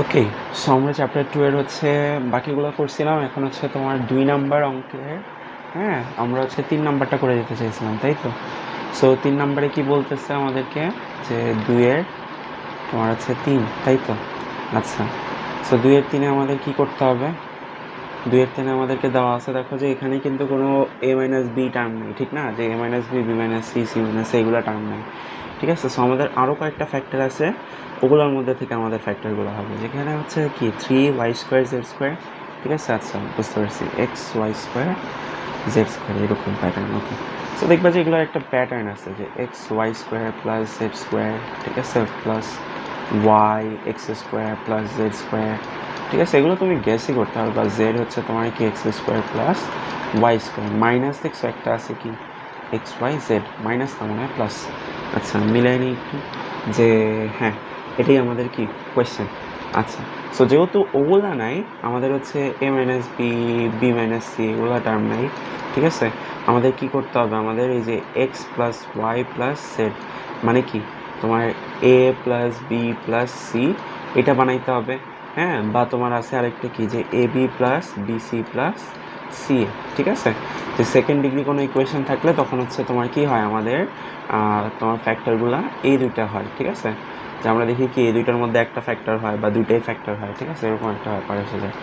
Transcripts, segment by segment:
ওকে, so আমরা chapter 2 এর হচ্ছে বাকিগুলো করছিলাম। এখন হচ্ছে তোমার 2 নাম্বার অঙ্কের, হ্যাঁ, আমরা হচ্ছে 3 নাম্বারটা করে দিতে চাইছিলাম, তাই তো? সো 3 নাম্বারে কি বলতেছে আমাদেরকে, যে 2 এর তোমার হচ্ছে 3, তাই তো? আচ্ছা, সো 2 এর 3 এ আমাদের কি করতে হবে? 2 এর 3 এ আমাদেরকে দেওয়া আছে, দেখো যে এখানে কিন্তু কোনো a মাইনাস বি টার্ম নেই, ঠিক না? যে a minus B, B minus C, C minus এগুলো টার্ম নেই, ঠিক আছে? সো আমাদের আরও কয়েকটা ফ্যাক্টর আছে, ওগুলোর মধ্যে থেকে আমাদের ফ্যাক্টরগুলো হবে, যেখানে হচ্ছে কি 3y² z², ঠিক আছে? আচ্ছা, বুঝতে পারছি, xy² z² এরকম প্যাটার্ন। ওকে, সো দেখবা যে এগুলোর একটা প্যাটার্ন আছে, যে xy² প্লাস z², ঠিক আছে, plus y x² plus z², ঠিক আছে? এগুলো তুমি গেসই করতে হবে। বা জেড হচ্ছে তোমার কি x² প্লাস y², মাইনাস দেখছো একটা আছে কি xy z, মাইনাস না মনে হয় প্লাস। আচ্ছা, মিলাই নিই একটু, যে হ্যাঁ, এটাই আমাদের কি কোয়েশ্চেন। আচ্ছা, সো যেহেতু ওগুলা নাই, আমাদের হচ্ছে a minus B, B minus C এগুলো টার্ম নাই, ঠিক আছে? আমাদের কি করতে হবে? আমাদের এই যে X plus Y plus Z, মানে কি তোমার A plus B plus C, এটা বানাইতে হবে, হ্যাঁ? বা তোমার আছে আরেকটা কি, যে A B plus B C plus C A, ঠিক আছে? যে সেকেন্ড ডিগ্রি কোনো ইকুয়েশন থাকলে তখন হচ্ছে তোমার কি হয়, আমাদের তোমার ফ্যাক্টরগুলা এই দুইটা হয়, ঠিক আছে? যে আমরা দেখি কি এই দুইটার মধ্যে একটা ফ্যাক্টর হয় বা দুইটাই ফ্যাক্টর হয়, ঠিক আছে? এরকম একটা ব্যাপার এসে যায়।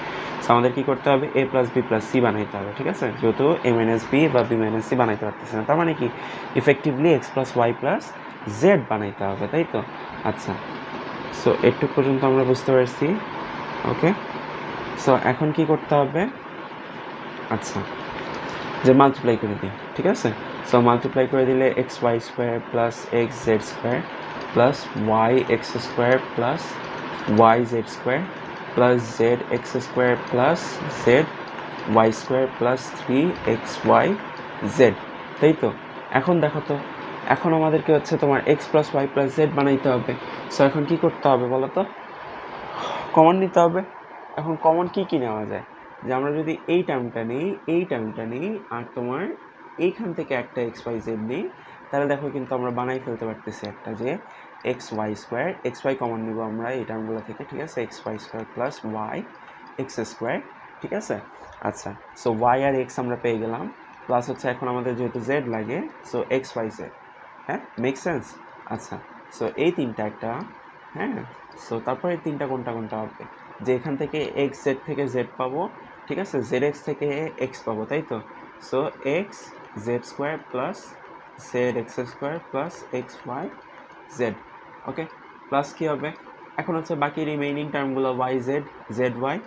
সো আমাদের কি করতে হবে? A plus B plus C বানাইতে হবে, ঠিক আছে? যেহেতু এ মাইনাস বি বা বি মাইনাস সি বানাইতে পারতেছে না, তার মানে কি effectively X plus Y plus Z বানাইতে হবে, তাই তো? আচ্ছা, সো একটু পর্যন্ত আমরা বুঝতে পারছি। ওকে, সো এখন কি করতে হবে? আচ্ছা, যে মাল্টিপ্লাই করে দিই, ঠিক আছে? সো মাল্টিপ্লাই করে দিলে xy² plus xz² plus yx² plus yz² plus zx² plus zy² plus 3xyz, তাই তো? এখন দেখো তো, এখন আমাদেরকে হচ্ছে তোমার x plus Y plus Z বানাইতে হবে। সো এখন কি করতে হবে বলো তো? কমন নিতে হবে। এখন কমন কি কি নেওয়া যায়? যে আমরা যদি এই টার্মটা নিই, এই টার্মটা নিই, আর তোমার এইখান থেকে একটা এক্স ওয়াই জেড নিই, তাহলে দেখো কিন্তু আমরা বানাই ফেলতে পারতেছি একটা, যে xy², xy কমন নিব আমরা এই টার্মগুলো থেকে, ঠিক আছে? xy² প্লাস ওয়াই x², ঠিক আছে? আচ্ছা, সো ওয়াই আর এক্স আমরা পেয়ে গেলাম, প্লাস হচ্ছে এখন আমাদের যেহেতু জেড লাগে, সো xyz, হ্যাঁ, মেক সেন্স? আচ্ছা, সো এই তিনটা একটা, হ্যাঁ। সো তারপরে তিনটা কোনটা কোনটা হবে, যে এখান থেকে এক্স জেড থেকে জেড পাবো, ঠিক আছে? জেড এক্স থেকে এক্স পাবো, তাই তো? So X z² plus zx² plus X Y Z, okay, plus কী হবে? এখন হচ্ছে বাকি রিমেইনিং টার্মগুলো ওয়াই জেড, জেড ওয়াই,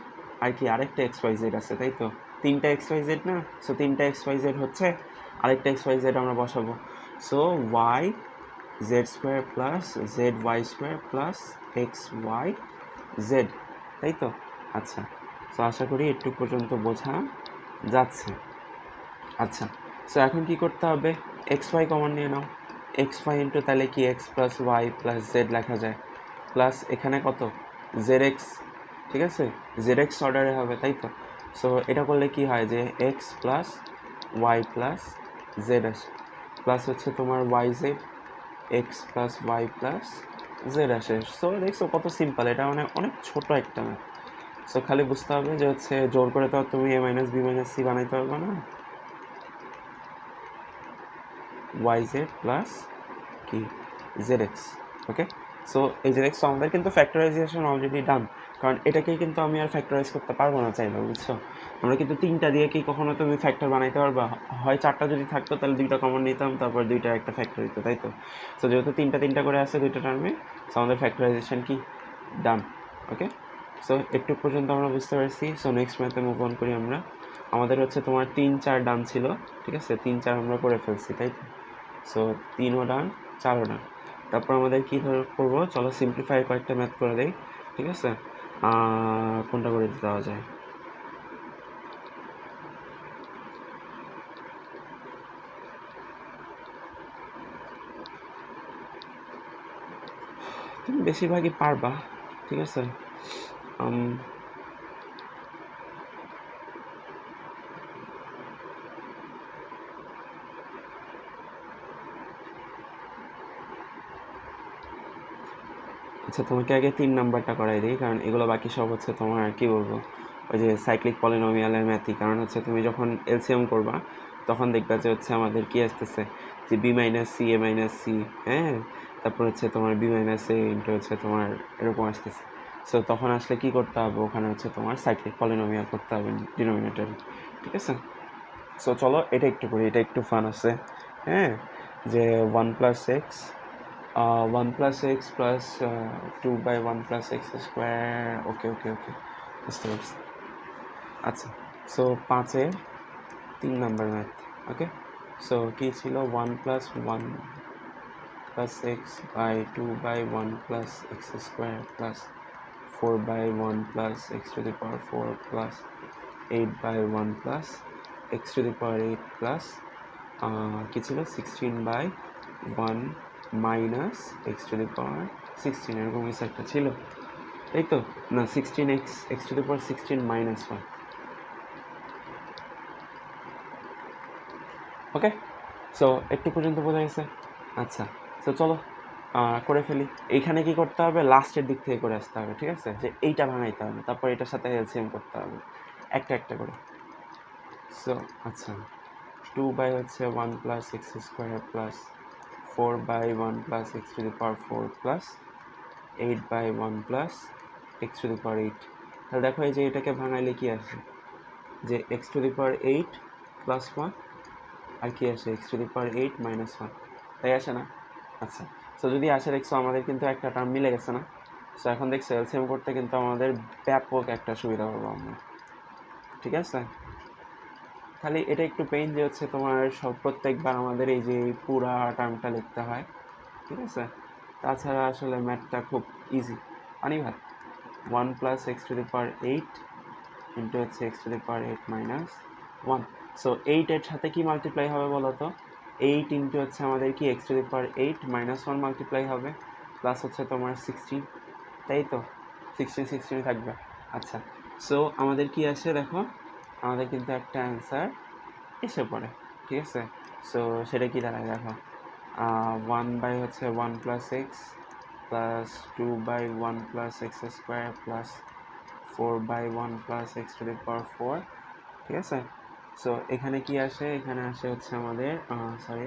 আর কি আরেকটা এক্স ওয়াই জেড আছে, তাই তো? তিনটা এক্স ওয়াই জেড না? সো তিনটা এক্স ওয়াই জেড হচ্ছে, আরেকটা এক্স ওয়াই জেড আমরা বসাবো। So Y z² plus zy² plus X Y Z, তাই তো? আচ্ছা, সো আশা করি একটু পর্যন্ত বোঝা যাচ্ছে। আচ্ছা, সো এখন কি করতে হবে? এক্স ওয়াই কমন নিয়ে নাও। এক্স ওয়াই ইন্টু তাহলে কি X plus Y plus Z লেখা যায়, প্লাস এখানে কত জেড এক্স, ঠিক আছে? জেড এক্স অর্ডারে হবে, তাই তো? সো এটা করলে কি হয়, যে X plus Y plus Z আসে, প্লাস হচ্ছে তোমার Y Z, X plus Y plus Z আসে। সো দেখছো কত সিম্পল, এটা মানে অনেক ছোট একটা ম্যাথ। সো খালি বুঝতে হবে যে হচ্ছে জোর করে তো আর তুমি এ মাইনাস বি মাইনাস সি বানাইতে পারবে না, ওয়াই জেড প্লাস কি জেড এক্স, ওকে? সো এই জেড এক্স আমাদের কিন্তু ফ্যাক্টরাইজেশন অলরেডি ডান, কারণ এটাকেই কিন্তু আমি আর ফ্যাক্টরাইজ করতে পারবো না চাইলেও, বুঝছো? আমরা কিন্তু তিনটা দিয়ে কি কখনো তুমি ফ্যাক্টর বানাইতে পারবা? হয় চারটা যদি থাকতো তাহলে দুইটা কমন নিতাম, তারপর দুইটা একটা ফ্যাক্টর দিত, তাই তো? সো যেহেতু তিনটা তিনটা করে আছে দুইটা টার্মে, সো আমাদের ফ্যাক্টরাইজেশন কি ডান, ওকে? সো একটু পর্যন্ত আমরা বুঝতে পারছি। সো নেক্সট ম্যাথে মুভ অন করি আমরা। আমাদের হচ্ছে তোমার 3 4 ডান ছিল, ঠিক আছে? 3 4 আমরা করে ফেলছি, তাই তো? সো 3ও ডান, 4ও ডান। তারপর আমাদের কী ধরে করবো, চলো সিম্পলিফাই কয়েকটা ম্যাথ করে দেই, ঠিক আছে? কোনটা করে দিতে দেওয়া যায়? তুমি বেশিরভাগই পারবা, ঠিক আছে? আচ্ছা, আচ্ছা তোমাকে আগে 3 নাম্বারটা করাই দিই, কারণ এগুলো বাকি সব হচ্ছে তোমার কি বলবো ওই যে সাইক্লিক পলিনোমিয়ালের ম্যাথই। কারণ হচ্ছে তুমি যখন এলসিএম করবা তখন দেখবা যে হচ্ছে আমাদের কি আসতেছে যে B minus C A minus C, হ্যাঁ, তারপর হচ্ছে তোমার বি মাইনাস এ ইন্টু হচ্ছে তোমার এরকম আসতেছে। সো তখন আসলে কি করতে হবে, ওখানে হচ্ছে তোমার সাইক্লিক পলিনোমিয়াল করতে হবে ডিনোমিনেটরে, ঠিক আছে। সো চলো এটা একটু করি, এটা একটু ফান আছে, হ্যাঁ, যে 1 plus X 1 plus X plus 2/1 plus X square. Okay okay okay, বুঝতে পারছি। আচ্ছা, সো 5-এর 3 নাম্বার ম্যাথ। ওকে, সো কী ছিল, 1 plus 1 plus X by 2/1 plus X square plus 4/1 plus X to the power 4 plus 8/1 plus X to the power 8 plus কী ছিল 16/1 minus X to the power 16, এরকম কিছু একটা ছিল, এই তো না 16x x to the power 16 minus 1। Okay, so একটু পর্যন্ত বোঝা গেছে। আচ্ছা, সো চলো করে ফেলি। এইখানে কি করতে হবে, লাস্টের দিক থেকে করে আসতে হবে, ঠিক আছে, যে এইটা ভাঙাইতে হবে, তারপর এটার সাথে এলসিএম করতে হবে একটা একটা করে। সো আচ্ছা, 2 হচ্ছে 1 plus X square plus 4/1 plus X to the power 4 plus 8/1 plus X to the power 8। তাহলে দেখো এই যে এটাকে ভাঙাইলে কি আসে, যে x to the power 8 plus 1 আর কি আসে x to the power 8 minus 1, তাই আসে না? আচ্ছা, সো যদি আসে দেখছো আমাদের কিন্তু একটা টার্ম মিলে গেছে না। সো এখন দেখছো এলসিএম করতে কিন্তু আমাদের ব্যাপক একটা সুবিধা পাবো আমরা, ঠিক আছে। খালি এটা একটু পেইন যে হচ্ছে তোমার সব প্রত্যেকবার আমাদের এই যে পুরা টার্মটা লিখতে হয়, ঠিক আছে। তাছাড়া আসলে ম্যাথটা খুব ইজি, পানি ভাত। 1 plus X to the power 8 into হচ্ছে X to the power 8 minus 1। So 8 এর সাথে কি মাল্টিপ্লাই হবে বলো তো, 8 ইন্টু হচ্ছে আমাদের কি x to the power 8 minus 1 multiply হবে প্লাস হচ্ছে তোমার 16, তাই তো 16 থাকবে। আচ্ছা, সো আমাদের কি আসে দেখো, আমাদের কিন্তু একটা অ্যান্সার এসে পড়ে, ঠিক আছে। সো সেটা কি দাঁড়ায় দেখো, 1 হচ্ছে 1 plus X plus 2/1 plus X square plus 4/1 plus X to the power 4, ঠিক আছে। সো এখানে কি আসে, এখানে আসে হচ্ছে আমাদের sorry,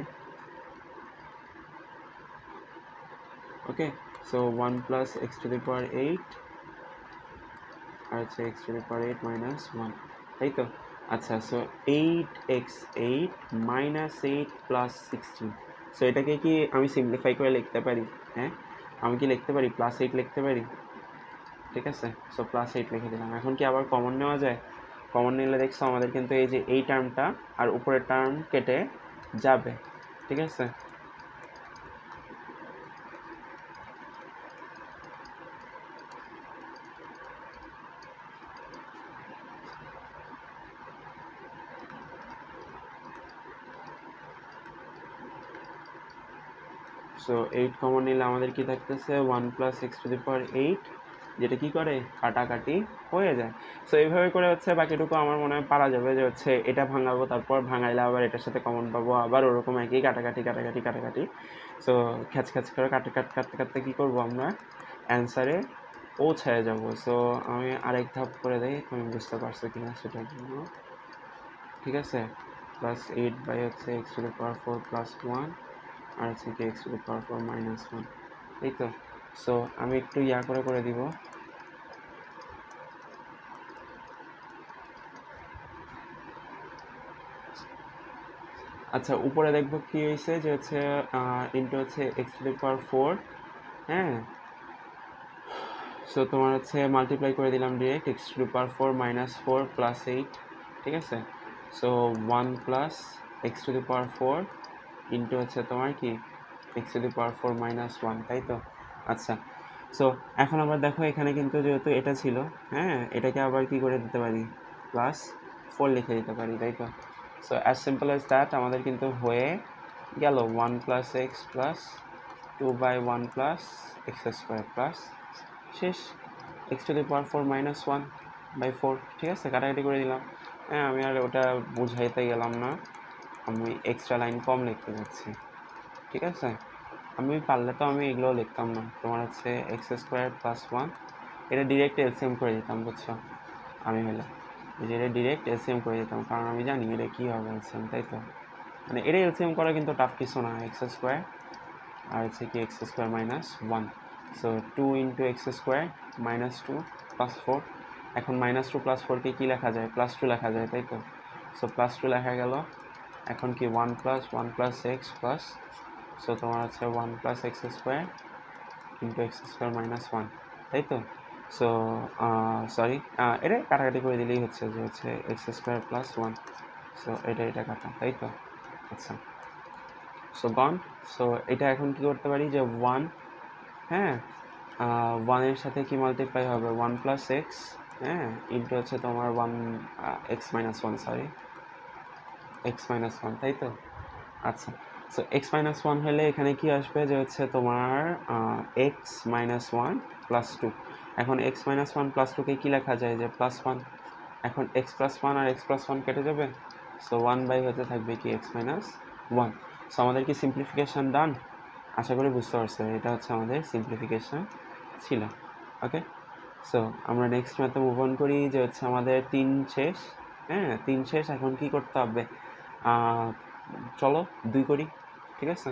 okay, so 1 plus X to the power 8 আর হচ্ছে X to the power 8 minus 1, তাই তো। আচ্ছা, so 8x8 minus 8 plus 16। So এটাকে কি আমি সিম্পলিফাই করে লিখতে পারি? হ্যাঁ, আমি কি লিখতে পারি প্লাস 8 লিখতে পারি, ঠিক আছে। সো প্লাস 8 লিখে দিলাম। এখন কি আবার কমন নেওয়া যায়? কমন নিলে দেখছো আমাদের কিন্তু এই যে এই টার্মটা আর উপরের টার্ম কেটে যাবে, ঠিক আছে। সো 8 কমন নিলে আমাদের কি থাকতেছে 1 plus X to the power 8, যেটা কি করে কাটাকাটি হয়ে যায়। সো এইভাবে করে হচ্ছে বাকিটুকু আমার মনে হয় পারা যাবে, যে হচ্ছে এটা ভাঙাবো, তারপর ভাঙাইলে আবার এটার সাথে কমন পাবো, আবার ওরকম একই কাটাকাটি। সো খ্যাচ খ্যাচ করে কাটতে কাটতে কী করবো আমরা, অ্যান্সারে পৌঁছায় যাবো। সো আমি আরেক ধাপ করে দিই, তুমি বুঝতে পারছো কিনা সেটার জন্য, ঠিক আছে। প্লাস 8 হচ্ছে X to the power 4 plus 1 আর হচ্ছে কি x to the power 4 minus 1, এই তো। সো আমি একটু করে দিব। আচ্ছা, উপরে দেখবো কি হয়েছে, যে হচ্ছে ইন্টু হচ্ছে এক্স টু দি পাওয়ার 4, হ্যাঁ। সো তোমার হচ্ছে মাল্টিপ্লাই করে দিলাম direct, x to the power 4 minus 4 plus 8, ঠিক আছে। So 1 plus X to the power 4 into হচ্ছে তোমার কি x to the power 4 minus 1, তাই তো। আচ্ছা, সো এখন আবার দেখো এখানে কিন্তু যেহেতু এটা ছিল, হ্যাঁ, এটাকে আবার কি করে দিতে পারি, প্লাস 4 লিখে দিতে পারি, তাই তো। So as simple as that আমাদের কিন্তু হয়ে গেল 1 plus X plus 2/1 plus X square plus শেষ X to the power 4 minus 1/4, ঠিক আছে, কাটাকাটি করে দিলাম। হ্যাঁ, আমি আর ওটা বুঝাইতে গেলাম না, আমি এক্সট্রা লাইন কম লিখতে যাচ্ছি, ঠিক আছে। আমি পারলে তো আমি এগুলো লিখতাম না, তোমার হচ্ছে এক্স স্কোয়ার প্লাস ওয়ান, এটা ডিরেক্ট এলসিএম করে দিতাম, বুঝছো? আমি হলে যে এটা ডিরেক্ট এলসিএম করে দিতাম, কারণ আমি জানি এটা কী হবে এলসিএম, তাই তো? মানে এটা এলসিএম করা কিন্তু টাফ কিছু না। এক্স স্কোয়ার আর হচ্ছে কি X square minus one, so two into X square minus two plus four. এখন মাইনাস টু প্লাস ফোরকে কী লেখা যায়? প্লাস টু লেখা যায়, তাই তো? সো প্লাস টু লেখা গেল। এখন কি one plus X plus, so তোমার হচ্ছে one plus X square into X square minus one, তাই তো? সো সরি, এটা কাটাকাটি করে দিলেই হচ্ছে যে হচ্ছে x square plus one, so এটা কাটা, তাই তো? আচ্ছা, সো গন। সো এটা এখন কি করতে পারি যে ওয়ান, হ্যাঁ, ওয়ানের সাথে কি মাল্টিপ্লাই হবে? ওয়ান প্লাস এক্স, হ্যাঁ, ইন্টু হচ্ছে তোমার one x minus one, sorry x minus one, তাই তো? আচ্ছা, সো এক্স মাইনাস ওয়ান হলে এখানে কি আসবে যে হচ্ছে তোমার X minus one plus two. এখন এক্স মাইনাস ওয়ান প্লাস টুকে কী লেখা যায়? যে প্লাস ওয়ান। এখন এক্স প্লাস ওয়ান আর এক্স প্লাস ওয়ান কেটে যাবে, সো ওয়ান বাই হতে থাকবে কি এক্স মাইনাস ওয়ান। সো আমাদের কি সিম্পলিফিকেশান ডান? আশা করি বুঝতে পারছো, এটা হচ্ছে আমাদের সিম্পলিফিকেশান ছিল। ওকে, সো আমরা নেক্সট ম্যাথে মুভ অন করি, যে হচ্ছে আমাদের তিন শেষ। হ্যাঁ, তিন শেষ। এখন কি করতে হবে? চলো দুই করি, ঠিক আছে?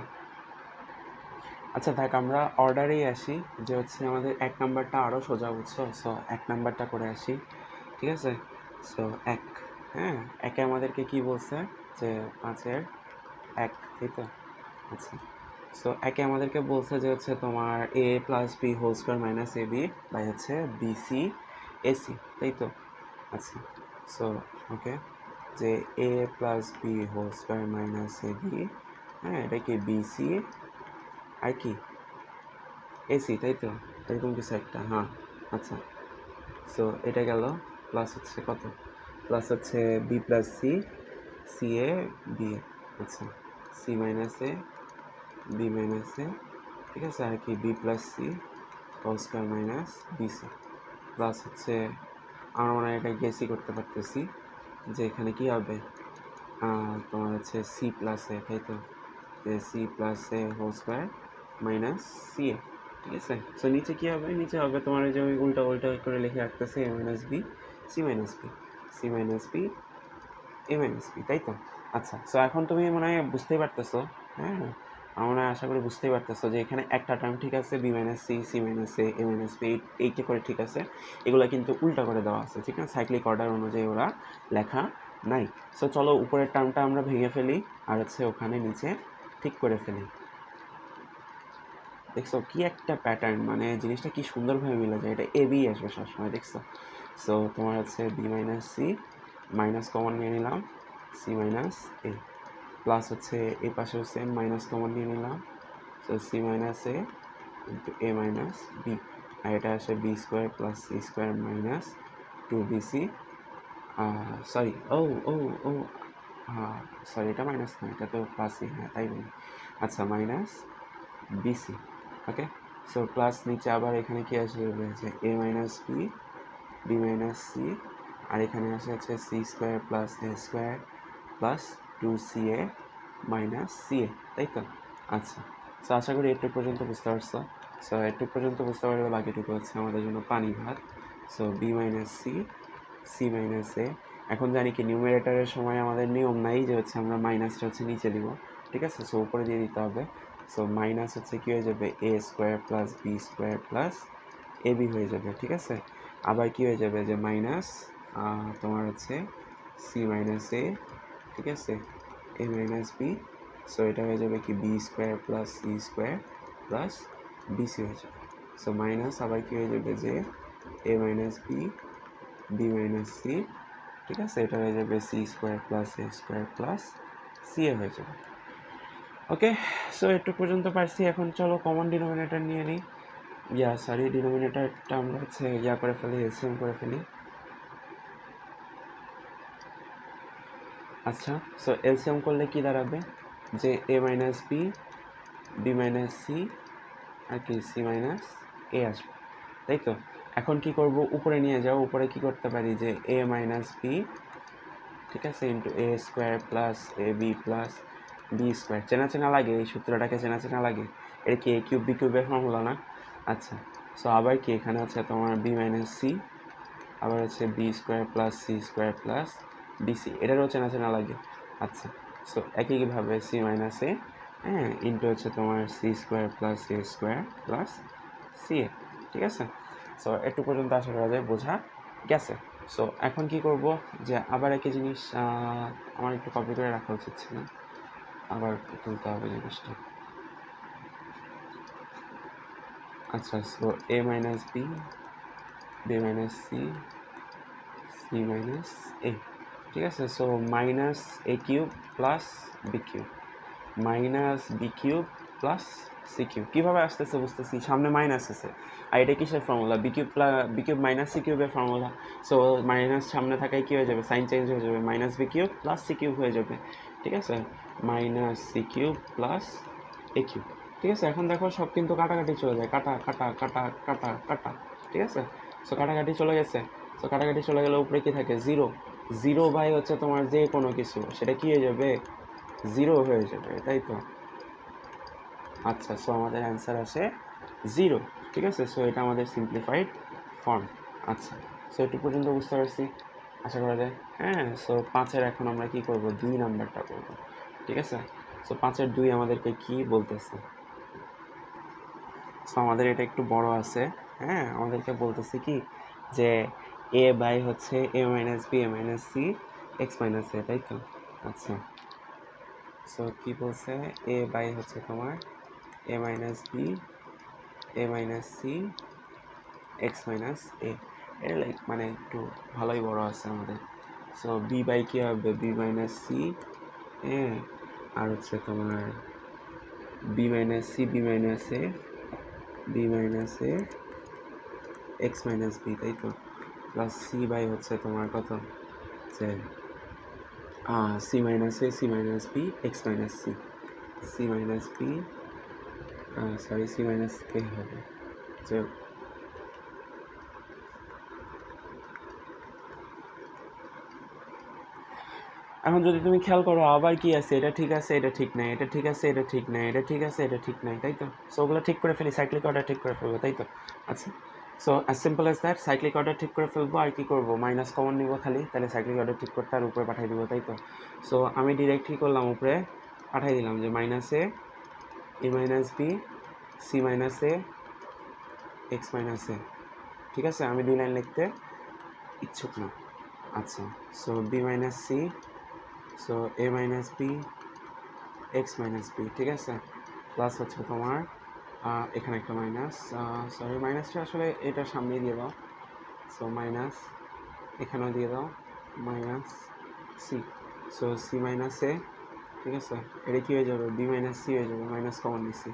আচ্ছা থাক, আমরা অর্ডারেই আসি, যে হচ্ছে আমাদের এক নাম্বারটা আরও সোজা, বুঝছো? সো এক নাম্বারটা করে আসি, ঠিক আছে? সো এক, হ্যাঁ, একে আমাদেরকে কি বলছে? যে পাঁচের এক, তাই তো? আচ্ছা, সো একে আমাদেরকে বলছে যে হচ্ছে তোমার A plus B whole square minus A B by হচ্ছে বিসি এসি, তাই তো? আচ্ছা, সো ওকে, যে A plus B whole square minus A B, হ্যাঁ, এটা কি বিসি আর কি এসি, তাই তো? এরকম কিছু একটা, হ্যাঁ। আচ্ছা, সো এটা গেল, প্লাস হচ্ছে কত? প্লাস হচ্ছে B plus C, C A B A, আচ্ছা, C minus A B minus A, ঠিক আছে? আর কি B plus C whole square minus BC, plus হচ্ছে আমরা মনে হয় এটা গেসই করতে পারতেছি যে এখানে কী হবে, তোমার হচ্ছে সি প্লাস এ, তাই তো? যে C plus A whole square minus C A, ঠিক আছে? সো নিচে কী হবে? নিচে হবে তোমার ওই যে ওই উল্টা করে লিখে রাখতেছে A minus B C minus B, C minus B A minus B, তাই তো? আচ্ছা, সো এখন তুমি মনে হয় বুঝতেই পারতেছো, হ্যাঁ, আমার মনে হয় আশা করি বুঝতেই পারতেছো যে এখানে একটা টার্ম ঠিক আছে, B minus C, C minus A minus B, এইটা করে ঠিক আছে। এগুলো কিন্তু উল্টা করে দেওয়া আছে, ঠিক আছে? সাইক্লিক অর্ডার অনুযায়ী ওরা লেখা নাই। সো চলো উপরের টার্মটা আমরা ভেঙে ফেলি আর হচ্ছে ওখানে নিচে ঠিক করে ফেলি। দেখছো কি একটা প্যাটার্ন, মানে জিনিসটা কি সুন্দরভাবে মিলে যায়, এটা এ বি আসবে সবসময়, দেখছো? সো তোমার হচ্ছে B minus C, minus common নিয়ে নিলাম, সি মাইনাস এ, প্লাস হচ্ছে এই পাশেও সেম মাইনাস কমন নিয়ে নিলাম, so C minus A into A minus B, আর এটা আসে B square plus C square minus two BC, sorry ও ও ও হ্যাঁ, সরি, এটা মাইনাস না, এটা তো প্লাসই, হ্যাঁ তাই বলি। আচ্ছা, minus BC, okay. So plus নিচে আবার এখানে কি আসবে? রয়েছে A minus B, B minus C, আর এখানে আসে হচ্ছে C square plus A square plus two C A minus C A, তাই তো? আচ্ছা, সো আশা করি একটু পর্যন্ত বুঝতে পারছো। সো একটু পর্যন্ত বুঝতে পারলে বাকিটুকু হচ্ছে আমাদের জন্য পানি ভাত। So B minus C, C minus A. এখন জানি কি নিউমারেটরের সময় আমাদের নিয়ম নাই যে হচ্ছে আমরা মাইনাসটা হচ্ছে নিচে দিব, ঠিক আছে? সো উপরে দিয়ে দিতে হবে। সো মাইনাস হচ্ছে কী হয়ে যাবে? A square plus B square plus A B হয়ে যাবে, ঠিক আছে? আবার কী হয়ে যাবে? যে মাইনাস তোমার হচ্ছে সি মাইনাস এ, ঠিক আছে, এ মাইনাস বি, সো এটা হয়ে যাবে কি B square plus C square plus BC হয়ে যাবে। সো মাইনাস আবার কী হয়ে যাবে? যে A minus B, B minus C, ঠিক আছে, এটা হয়ে যাবে C square plus A square plus C A হয়ে যাবে। ওকে, সো একটু পর্যন্ত পারছি। এখন চলো কমন ডিনোমিনেটর নিয়ে নিই, সরি, ডিনোমিনেটরটা আমরা হচ্ছে করে ফেলি, এলসিএম করে ফেলি। আচ্ছা, সো এলসিএম করলে কি দাঁড়াবে? যে A minus B, B minus C, আর কি সি মাইনাস এ আসবে, তাই তো? এখন কি করব? উপরে নিয়ে যাও। উপরে কি করতে পারি? যে এ মাইনাস বি, ঠিক আছে, into A square plus A B plus B square. চেনা লাগে? এই সূত্রটাকে চেনা লাগে? এটা কি এ কিউব বি কিউবের ফর্মুলা না? আচ্ছা, সো আবার কি এখানে আছে তোমার বি মাইনাস সি, আবার হচ্ছে B square plus C square plus BC, এটারও চেনা চেনা লাগে। আচ্ছা, সো একইভাবে সি মাইনাস এ, হ্যাঁ, ইন্টু হচ্ছে তোমার C square plus A square plus C A. ঠিক আছে, সো একটু পর্যন্ত আশা করা যায় বোঝা গেছে। সো এখন কি করব, যে আবার একই জিনিস আমার একটু কপি করে রাখা উচিত ছিল, আবার তুলতে হবে জিনিসটা। আচ্ছা, so A minus B, B minus C, C minus A. ঠিক আছে, so minus A cube plus B cube, minus B cube plus C cube. কীভাবে আসতেছে বুঝতেছি, সামনে মাইনাস আছে, আর এটা কিসের formula, B cube minus C কিউবের ফর্মুলা। সো মাইনাস সামনে থাকায় কী হয়ে যাবে, সাইন চেঞ্জ হয়ে যাবে, minus B cube plus C cube হয়ে যাবে। ঠিক আছে, মাইনাস সি কিউব প্লাস এ কিউব। ঠিক আছে, এখন দেখো সব কিন্তু কাটাকাটি চলে যায়, কাটা কাটা কাটা কাটা কাটা। ঠিক আছে, সো কাটাকাটি চলে গেছে। সো কাটাকাটি চলে গেলে উপরে কী থাকে, জিরো। জিরো বাই হচ্ছে তোমার যে কোনো কিছু, সেটা কী হয়ে যাবে, জিরো হয়ে যাবে, তাই তো? আচ্ছা, সো আমাদের অ্যান্সার আসে জিরো। ঠিক আছে, সো এটা আমাদের সিম্পলিফাইড ফর্ম। আচ্ছা, সো একটু পর্যন্ত বুঝতে পারছি আশা করা যায়। হ্যাঁ, সো 5-এর এখন আমরা কি করব, 2 নাম্বারটা করব। ঠিক আছে, সো 5-এর 2 আমাদেরকে কি বলতেছে, সো আমাদের এটা একটু বড় আছে। হ্যাঁ, আমাদেরকে বলতেছে কি, যে এ বাই হচ্ছে এ minus B A minus C x minus এ, তাই তো? আচ্ছা, সো কি বলছে, এ বাই হচ্ছে তোমার A minus B A minus C x minus এ। এটা লাইক মানে একটু ভালোই বড় আছে আমাদের। সো বি বাই কী হবে, বি মাইনাস সি এ, আর হচ্ছে তোমার B minus C B minus A B minus A X minus B, তাই তো? প্লাস সি বাই হচ্ছে তোমার কত, যে C minus A C minus B X minus C, C minus B, sorry C minus A হবে, যে এখন যদি তুমি খেয়াল করো আবার কি আছে, এটা ঠিক আছে এটা ঠিক নাই, এটা ঠিক আছে এটা ঠিক নাই, এটা ঠিক আছে এটা ঠিক নাই, তাই তো? সো ওগুলো ঠিক করে ফেলি, সাইক্লিক অর্ডার ঠিক করে ফেলবো, তাই তো? আচ্ছা, so as simple as that, cyclic order ঠিক করে ফেলবো, আর কি করবো, মাইনাস কমন নিব খালি, তাহলে সাইক্লিক অর্ডার ঠিক করতে আর উপরে পাঠিয়ে দিব, তাই তো? সো আমি ডিরেক্ট কী করলাম, উপরে পাঠিয়ে দিলাম, যে minus A minus B C minus A X minus A. ঠিক আছে, আমি 2 লাইন লিখতে ইচ্ছুক না। আচ্ছা, so B minus C, so A minus B X minus B. ঠিক আছে, প্লাস হচ্ছে তোমার এখানে একটা মাইনাস, সরি মাইনাসটা আসলে এটার সামনে দিয়ে দাও, সো মাইনাস এখানেও দিয়ে দাও minus C, so C minus A. ঠিক আছে, এটা কী হয়ে যাবে, বি মাইনাস সি হয়ে যাবে, মাইনাস কমন নিচ্ছি,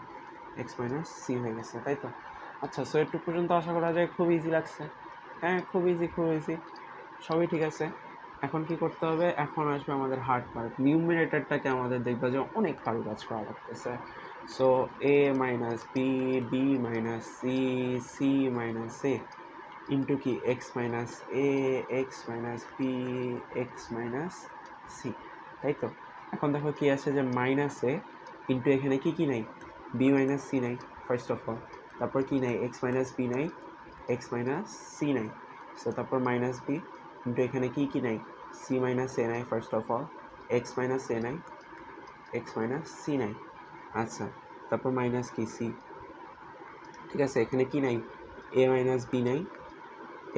এক্স মাইনাস সি হয়ে গেছে, তাই তো? আচ্ছা, সো একটু পর্যন্ত আশা করা যায় খুব ইজি লাগছে। হ্যাঁ, খুব ইজি খুব ইজি, সবই ঠিক আছে। এখন কি করতে হবে, এখন আসবে আমাদের হার্ড পার্ট, নিউমিনেটরটাকে আমাদের দেখবে যে অনেক কাজ করা লাগতেছে। So A minus B B minus C C minus A into কি X minus A X minus B X minus C, তাই তো? এখন দেখো কি আছে, যে মাইনাস এ ইন্টু এখানে কি কি নাই, বি মাইনাস সি নাই ফার্স্ট অফ অল, তারপর কি নাই, এক্স মাইনাস বি নাই এক্স মাইনাস সি নাই, সো তারপর মাইনাস বি ইন্টু এখানে কি কি নাই, সি মাইনাস এ নাই first of all, X minus A নাই এক্স মাইনাস সি নাই। আচ্ছা, তারপর মাইনাস কি সি। ঠিক আছে, এখানে কি নাই, এ মাইনাস বি নাই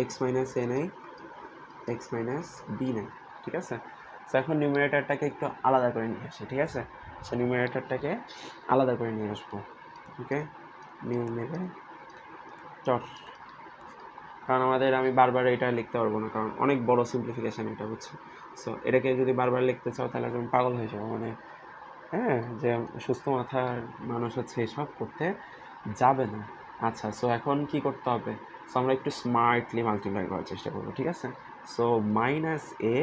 এক্স মাইনাস এ নাই এক্স মাইনাস বি নাই। ঠিক আছে, সো এখন নিউমারেটরটাকে একটু আলাদা করে নিয়ে আসি। ঠিক আছে, সো নিউমারেটরটাকে আলাদা করে নিয়ে আসবো। ওকে, নিউমারেটর, কারণ আমি বারবার এটা লিখতে পারবো না, কারণ অনেক বড় সিম্পলিফিকেশান এটা, বুঝছো? সো এটাকে যদি বারবার লিখতে চাও তাহলে তুমি পাগল হয়ে যাবো, মানে হ্যাঁ, যে সুস্থ মাথার মানুষ হচ্ছে এসব করতে যাবে না। আচ্ছা, সো এখন কি করতে হবে, সো আমরা একটু স্মার্টলি মাল্টিপ্লাই করার চেষ্টা করবো। ঠিক আছে, so minus A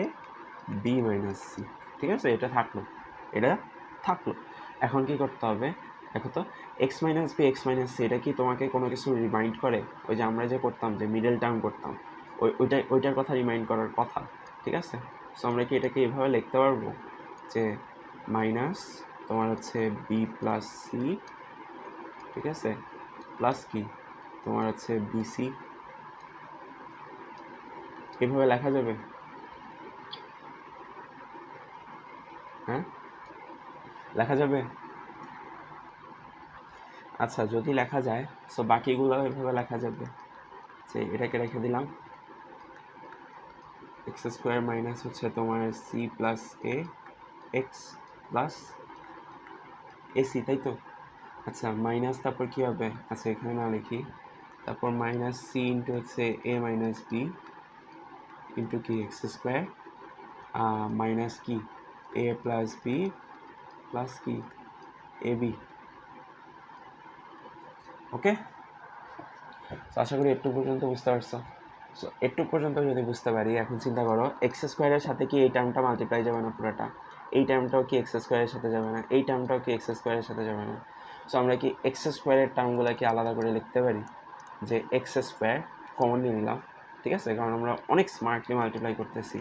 B minus C. ঠিক আছে, এটা থাকলো। এখন কি করতে হবে, দেখো তো, X minus B X minus C, এটা কি তোমাকে কোনো কিছু রিমাইন্ড করে? ওই যে আমরা যে করতাম, যে মিডল টার্ম করতাম, ওইটার কথা রিমাইন্ড করার কথা। ঠিক আছে, সো আমরা কি এটাকে এইভাবে লিখতে পারবো, যে মাইনাস তোমার হচ্ছে বি প্লাস সি ঠিক আছে, প্লাস কি তোমার হচ্ছে বিসি, এভাবে লেখা যাবে? হ্যাঁ, লেখা যাবে? আচ্ছা, যদি লেখা যায় সো বাকিগুলো এভাবে লেখা যাবে যে এটাকে রেখে দিলাম এক্স স্কোয়ার মাইনাস হচ্ছে তোমার সি প্লাস এ এক্স প্লাস এসি, তাই তো? আচ্ছা, মাইনাস তারপর কী হবে? আচ্ছা, এখানে না লিখি, তারপর মাইনাস সি ইন্টু হচ্ছে এ মাইনাস বি ইন্টু কি এক্স স্কোয়ার মাইনাস কি এ প্লাস বি প্লাস কি এ বি। ওকে, তো আশা করি একটু পর্যন্ত বুঝতে পারছো। সো একটু পর্যন্ত যদি বুঝতে পারি, এখন চিন্তা করো এক্স স্কোয়ারের সাথে কি এই টার্মটা মাল্টিপ্লাই যাবে না পুরোটা? এই টার্মটাও কি এক্স স্কোয়ারের সাথে যাবে না? এই টার্মটাও কি এক্স স্কোয়ারের সাথে যাবে না? সো আমরা কি এক্স স্কোয়ারের টার্মগুলো কি আলাদা করে লিখতে পারি যে এক্স স্কোয়ার কমন নিয়ে নিলাম, ঠিক আছে, কারণ আমরা অনেক স্মার্টলি মাল্টিপ্লাই করতেছি,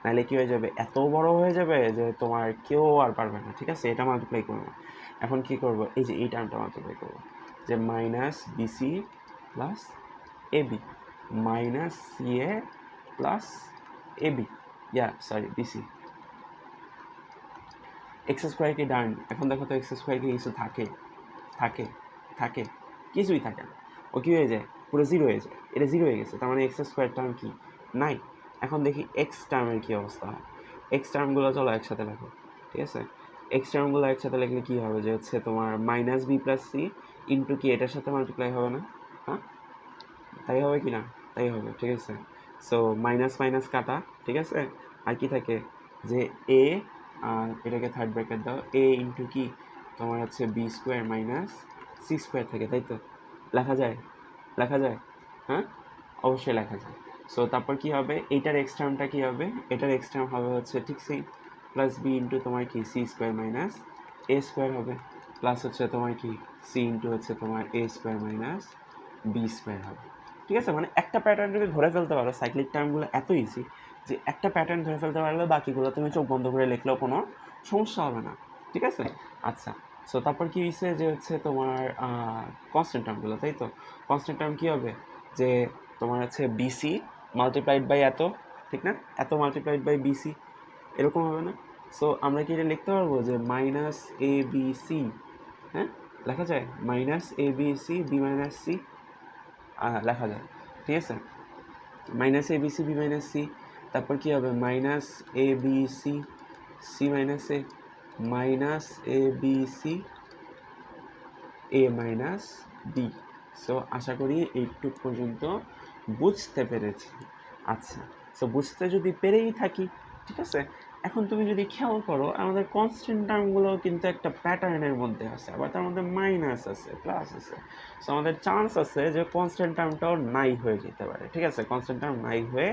নাহলে কী হয়ে যাবে, এত বড় হয়ে যাবে যে তোমার কেউ আর পারবে না, ঠিক আছে, এটা মাল্টিপ্লাই করবো। এখন কি করব, এই যে এই টার্মটা মাল্টিপ্লাই করবো, যে minus BC plus AB minus CA plus AB, BC. X square কি ডান? এখন দেখো তো এক্স স্কোয়ার কি কিছু থাকে? থাকে? থাকে? কিছুই থাকে না। ও কী হয়ে যায়, পুরো জিরো হয়ে যায়, এটা জিরো হয়ে গেছে, তার মানে এক্স স্কোয়ার টার্ম কি নাই। এখন দেখি এক্স টার্মের কী অবস্থা হয়। এক্স টার্মগুলো চলো একসাথে লেখো, ঠিক আছে, এক্স টার্মগুলো একসাথে লিখলে কী হবে, যে হচ্ছে তোমার minus B plus C into কি এটার সাথে মাল্টিপ্লাই হবে না? হ্যাঁ, তাই হবে কি না? তাই হবে, ঠিক আছে। সো মাইনাস মাইনাস কাটা, ঠিক আছে, আর কি থাকে, যে এ আর এটাকে থার্ড ব্র্যাকেট দাও, এ ইন্টু কি তোমার হচ্ছে B square minus C square থাকে, তাই তো? লেখা যায়? লেখা যায়? হ্যাঁ, অবশ্যই লেখা যায়। সো তারপর কি হবে, এইটার এক্স টার্মটা কী হবে, এটার এক্স টার্ম হবে হচ্ছে ঠিক সেই প্লাস বি ইন্টু তোমার কি C square minus A square হবে, প্লাস হচ্ছে তোমার কি সি ইন্টু হচ্ছে তোমার এ স্কোয়ার মাইনাস বি স্কোয়ার হবে, ঠিক আছে। মানে একটা প্যাটার্ন যদি ধরে ফেলতে পারো, সাইক্লিক টার্মগুলো এত ইজি যে একটা প্যাটার্ন ধরে ফেলতে পারলে বাকিগুলো তুমি চোখ বন্ধ করে লিখলেও কোনো সমস্যা হবে না, ঠিক আছে। আচ্ছা, সো তারপর কি হয়েছে, যে হচ্ছে তোমার কনস্ট্যান্ট টার্মগুলো, তাই তো? কনস্ট্যান্ট টার্ম কী হবে, যে তোমার হচ্ছে বিসি মাল্টিপ্লাইড বাই এত, ঠিক না, এত মাল্টিপ্লাইড বাই বিসি, এরকম হবে না? সো আমরা কি এটা লিখতে পারবো যে মাইনাস এ বি সি, হ্যাঁ, লেখা যায় minus A B C B minus C, লেখা যায়, ঠিক আছে, minus A B C B minus C. তারপর কী হবে, minus A B C C minus A minus A B C A minus B. So আশা করি এইটুক পর্যন্ত বুঝতে পেরেছি। আচ্ছা, সো বুঝতে যদি পেরেই থাকি, ঠিক আছে, এখন তুমি যদি খেয়াল করো আমাদের কনস্ট্যান্ট টার্মগুলো কিন্তু একটা প্যাটার্নের মধ্যে আছে, আবার তার মধ্যে মাইনাস আছে, প্লাস আছে। সো আমাদের চান্স আছে যে কনস্ট্যান্ট টার্মটাও নাই হয়ে যেতে পারে, ঠিক আছে, কনস্ট্যান্ট টার্ম নাই হয়ে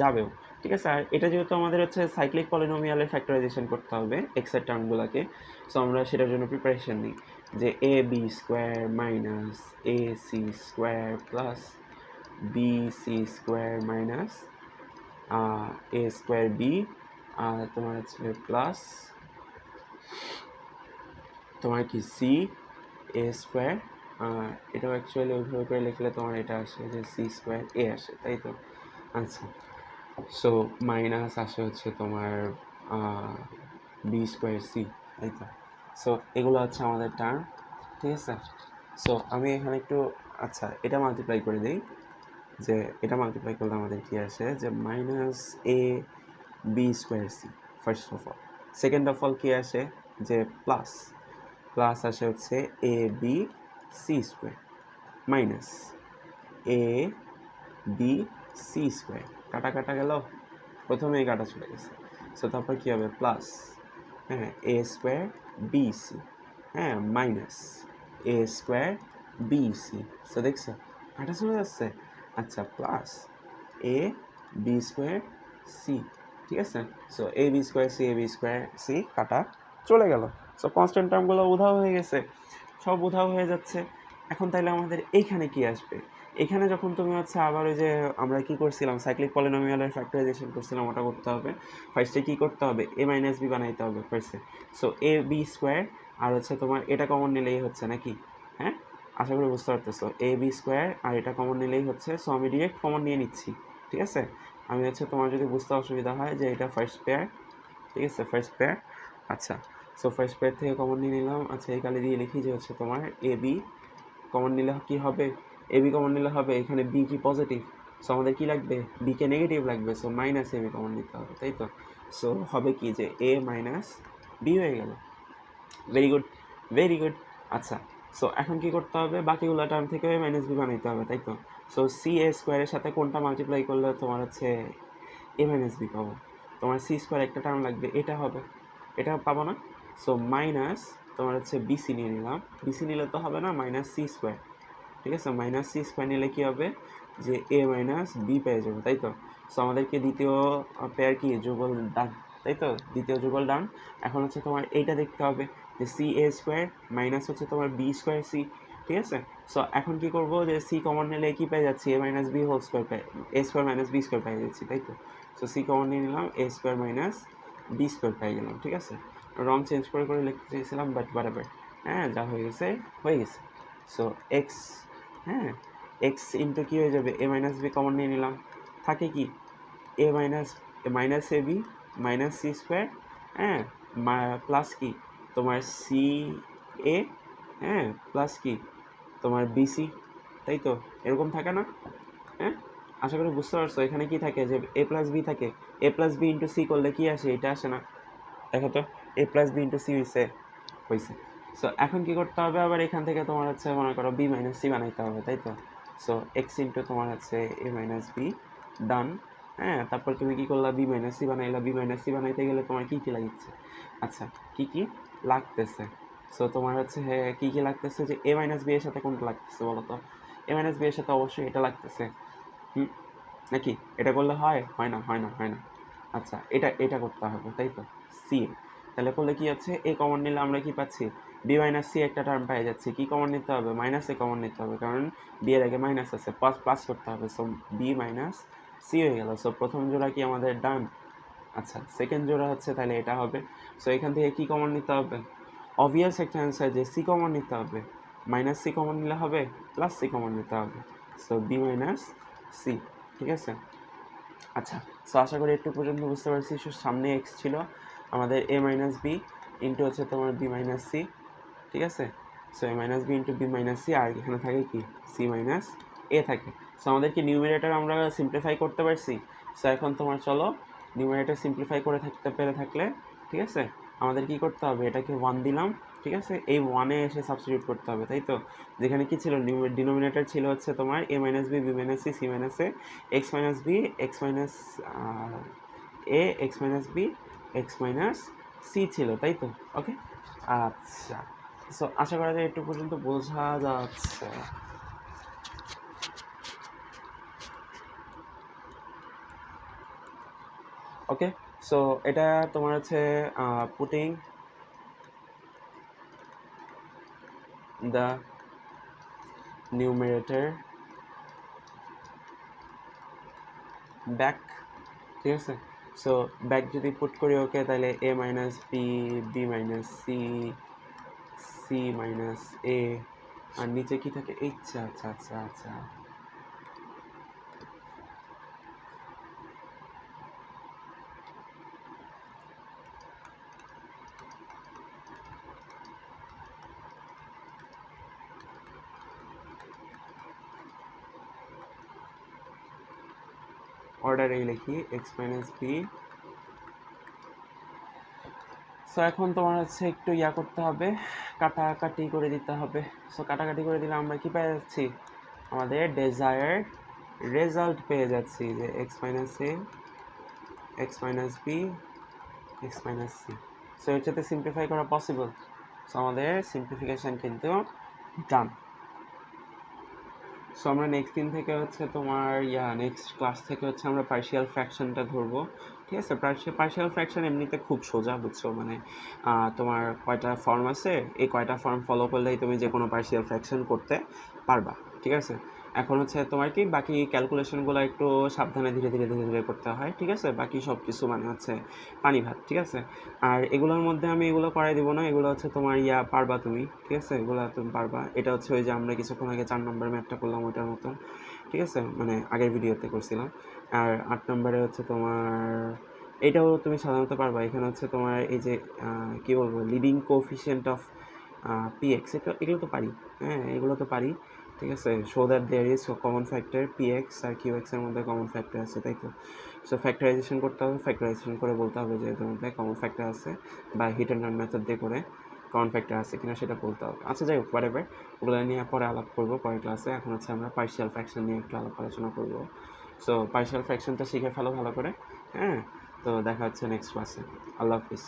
যাবেও, ঠিক আছে। আর এটা যেহেতু আমাদের হচ্ছে সাইক্লিক পলিনোমিয়ালের ফ্যাক্টরাইজেশন করতে হবে এক্সের টার্মগুলোকে, সো আমরা সেটার জন্য প্রিপারেশন নিই, যে A B square minus A C square plus B C square minus A square B, আর তোমার হচ্ছে প্লাস তোমার কি সি এ স্কোয়ার, এটাও অ্যাকচুয়ালি ওইভাবে করে লিখলে তোমার এটা আসে যে সি স্কোয়ার এ আসে, তাই তো? আচ্ছা, সো মাইনাস আসে হচ্ছে তোমার বি স্কোয়ার সি, তাই তো? সো এগুলো হচ্ছে আমাদের টার্ম, ঠিক আছে। সো আমি এখানে একটু, আচ্ছা, এটা মাল্টিপ্লাই করে দিই, যে এটা মাল্টিপ্লাই করলে আমাদের কী আসে, যে minus A B square C first of all, second of all কী আসে, যে প্লাস প্লাস আসে হচ্ছে A B C square minus A B C square, কাটা কাটা গেল, প্রথমেই কাটা চলে গেছে। সো তারপর কী হবে, প্লাস, হ্যাঁ, এ স্কোয়ার বি সি, হ্যাঁ, minus A square B C. So দেখছো কাটা চলে যাচ্ছে। আচ্ছা, plus A B square C, ঠিক আছে। সো এ বি স্কোয়ার সি কাটা চলে গেল। সো কনস্ট্যান্ট টার্মগুলো উধাও হয়ে গেছে, সব উধাও হয়ে যাচ্ছে। এখন তাহলে আমাদের এইখানে কি আসবে, এখানে যখন তুমি হচ্ছে আবার ওই যে আমরা কী করছিলাম সাইক্লিক পলিনোমিয়ালের ফ্যাক্টরাইজেশন করছিলাম, ওটা করতে হবে। ফার্স্টে কী করতে হবে, এ মাইনাস বি বানাইতে হবে ফার্স্টে। সো এ বি স্কোয়ার আর হচ্ছে তোমার এটা কমন নিলেই হচ্ছে নাকি, হ্যাঁ, আশা করি বুঝতে পারতেছো। এ বি স্কোয়ার আর এটা কমন নিলেই হচ্ছে, সো আমি ডিরেক্ট কমন নিয়ে নিচ্ছি, ঠিক আছে। আমি হচ্ছে তোমার যদি বুঝতে অসুবিধা হয় যে এটা ফার্স্ট পেয়ার, ঠিক আছে, ফার্স্ট পেয়ার। আচ্ছা, সো ফার্স্ট পেয়ার থেকে কমন নিয়ে নিলাম। আচ্ছা, এই কালি দিয়ে লিখি যে হচ্ছে তোমার এ বি কমন নিলে কী হবে, এ বি কমন নিলে হবে এখানে বি কি পজিটিভ, সো আমাদের কী লাগবে, বিকে নেগেটিভ লাগবে, so minus A B common নিতে হবে, তাই তো। সো হবে কি যে এ মাইনাস বি হয়ে গেল। Very good, very good. আচ্ছা, সো এখন কি করতে হবে, বাকিগুলো টার্ম থেকে এ মাইনাস বি বানাইতে হবে, তাই তো। সো সি এ স্কোয়ারের সাথে কোনটা মাল্টিপ্লাই করলে তোমার হচ্ছে এ মাইনাস বি পাবো, তোমার সি স্কোয়ার একটা টার্ম লাগবে, এটা হবে, এটা পাবো না। সো মাইনাস তোমার হচ্ছে বিসি নিয়ে নিলাম, বিসি নিলে তো হবে না, মাইনাস সি স্কোয়ার, ঠিক আছে। মাইনাস সি স্কোয়ার নিলে কী হবে যে এ মাইনাস বি পেয়ে যাবো, তাই তো। সো আমাদেরকে দ্বিতীয় পেয়ার কি যুগল ডান, তাই তো, দ্বিতীয় যুগল ডান। এখন হচ্ছে তোমার এইটা দেখতে হবে যে সি এ স্কোয়ার মাইনাস হচ্ছে তোমার বি স্কোয়ার সি, ঠিক আছে। সো এখন কি করবো যে সি কমন নিলে কী পেয়ে যাচ্ছি, এ মাইনাস বি হোল স্কোয়ার পেয়ে, এ স্কোয়ার মাইনাস বি স্কোয়ার পেয়ে যাচ্ছি, তাই তো। সো সি কমন নিয়ে নিলাম, এ স্কোয়ার মাইনাস বি স্কোয়ার পেয়ে গেলাম, ঠিক আছে। রং চেঞ্জ করে করে লিখতে চেয়েছিলাম, বাট বারাবার, হ্যাঁ, যা হয়ে গেছে হয়ে গেছে। সো এক্স, হ্যাঁ, এক্স ইন্টু কী হয়ে যাবে, এ মাইনাস বি কমন নিয়ে নিলাম, থাকে কি এ minus A B minus C square, হ্যাঁ, প্লাস কি তোমার সি এ, হ্যাঁ, প্লাস কি তোমার বিসি, তাই তো, এরকম থাকে না, হ্যাঁ। আশা করি বুঝতে পারছো এখানে কি থাকে যে এ প্লাস বি থাকে, এ প্লাস বি ইন্টু সি করলে কি আসে, এটা আসে না, দেখো তো, এ প্লাস বি ইন্টু সি হয়েছে। সো এখন কি করতে হবে, আবার এখান থেকে তোমার হচ্ছে মনে করো বি মাইনাস সি বানাইতে হবে, তাই তো। সো এক্স ইন্টু তোমার হচ্ছে এ মাইনাস বি, ডান। হ্যাঁ, তারপর তুমি কী করলা, বি মাইনাস সি বানাইলা, বি মাইনাস সি বানাইতে গেলে তোমার কী কী লাগছে, আচ্ছা কী কী লাগতেছে, সো তোমার হচ্ছে হ্যাঁ কী কী লাগতেছে, যে এ মাইনাস বি এর সাথে কোনটা লাগতেছে বলো তো, এ মাইনাস বি এর সাথে অবশ্যই এটা লাগতেছে, নাকি এটা করলে হয়, হয় না, হয় না, হয় না। আচ্ছা, এটা এটা করতে হবে, তাই তো, সি, তাহলে করলে কি আছে, এ কমন নিলে আমরা কি পাচ্ছি, বি মাইনাস সি একটা টার্ম পেয়ে যাচ্ছি, কি কমন নিতে হবে, মাইনাস এ কমন নিতে হবে, কারণ বি এর আগে মাইনাস আছে, প্লাস প্লাস করতে হবে, সো বি মাইনাস সি হয়ে গেল। সো প্রথম জোড়া কি আমাদের ডান। আচ্ছা, সেকেন্ড জোড়া হচ্ছে তাহলে এটা হবে। সো এখান থেকে কি কমন নিতে হবে, অবভিয়াস একটা অ্যান্সার যে সি কমন নিতে হবে, মাইনাস সি কমন নিলে হবে, প্লাস সি কমন নিতে হবে, সো বি মাইনাস সি, ঠিক আছে। আচ্ছা, সো আশা করি একটু পর্যন্ত বুঝতে পারছি। সামনে এক্স ছিল আমাদের, এ মাইনাস বি ইন্টু হচ্ছে তোমার বি মাইনাস সি, ঠিক আছে। So A minus B into B minus C, আর এখানে থাকে কি সি মাইনাস এ থাকে। সো আমাদেরকে নিউমিনেটর আমরা সিম্পলিফাই করতে পারছি। সো এখন তোমার চলো নিউমিনেটর সিম্পলিফাই করে থাকলে, ঠিক আছে, আমাদের কি করতে হবে, এটাকে 1 দিলাম, ঠিক আছে, এই 1-এ এসে সাবস্টিটিউট করতে হবে, তাই তো। যেখানে কি ছিল, ডিনোমিনেটর ছিল হচ্ছে তোমার A minus B, B minus C, C minus A, X minus B, X minus A, X minus B, X minus C ছিল, তাই তো। ওকে, আচ্ছা, সো আশা করা যায় একটু পর্যন্ত বোঝা যাচ্ছে। ওকে, সো এটা তোমার হচ্ছে পুটিং দ্য নিউমিনেটর ব্যাক, ঠিক আছে। সো ব্যাক যদি পুট করি, ওকে, তাহলে A minus B, B minus C, C minus A, আর নিচে কি থাকে, আচ্ছা আচ্ছা আচ্ছা আচ্ছা, অর্ডারেই লিখি এক্স মাইনাস বি। সো এখন তোমার হচ্ছে একটু ইয়া করতে হবে, কাটাকাটি করে দিতে হবে। সো কাটাকাটি করে দিলে আমরা কি পেয়ে যাচ্ছি, আমাদের ডেজায়ার্ড রেজাল্ট পেয়ে যাচ্ছি, যে X minus A, X minus B, X minus C. So এর সাথে সিম্পলিফাই করা পসিবল। সো আমাদের সিম্পলিফিকেশান কিন্তু ডান। সো আমরা নেক্সট দিন থেকে হচ্ছে তোমার নেক্সট ক্লাস থেকে হচ্ছে আমরা পার্শিয়াল ফ্র্যাকশনটা ধরবো, ঠিক আছে। পার্শিয়াল ফ্র্যাকশন এমনিতে খুব সোজা, বুঝছো, মানে তোমার কয়টা ফর্ম আছে, এই কয়টা ফর্ম ফলো করলেই তুমি যে কোনো পার্শিয়াল ফ্র্যাকশন করতে পারবা, ঠিক আছে। এখন হচ্ছে তোমার কি বাকি ক্যালকুলেশনগুলো একটু সাবধানে ধীরে ধীরে ধীরে ধীরে করতে হয়, ঠিক আছে? বাকি সব কিছু মানে হচ্ছে পানি ভাত, ঠিক আছে? আর এগুলোর মধ্যে আমি এগুলো করাই দিব না, এগুলো হচ্ছে তোমার পারবা তুমি, ঠিক আছে? এগুলো তুমি পারবা। এটা হচ্ছে ওই যে আমরা কিছুক্ষণ আগে 4 নম্বর ম্যাথটা করলাম ওইটার মতন, ঠিক আছে? মানে আগের ভিডিওতে করছিলাম। আর 8 নম্বরে হচ্ছে তোমার এটাও তুমি সাধারণত পারবা। এখানে হচ্ছে তোমার এই যে কী বলবো, লিডিং কোএফিসিয়েন্ট অফ পিএক্স, এগুলো তো পারি। হ্যাঁ, এগুলো তো পারি, ঠিক আছে? Show that there is common factor PX আর কিউএক্সের মধ্যে কমন ফ্যাক্টর আছে, তাই তো? সো ফ্যাক্টরাইজেশন করতে হবে, ফ্যাক্টরাইজেশন করে বলতে হবে যে এদের মধ্যে কমন ফ্যাক্টর আছে, বা হিট অ্যান্ড রান মেথড দিয়ে করে কমন ফ্যাক্টর আছে কিনা সেটা বলতে হবে। আচ্ছা, যাই হোক, হোয়াটএভার, ওগুলো নিয়ে পরে আলাপ করবো পরের ক্লাসে। এখন হচ্ছে আমরা পার্শিয়াল ফ্র্যাকশন নিয়ে একটু আলোচনা করবো। সো পার্শিয়াল ফ্র্যাকশনটা শিখে ফেলো ভালো করে। হ্যাঁ, তো দেখা হচ্ছে নেক্সট ক্লাসে। আল্লাহ হাফিজ।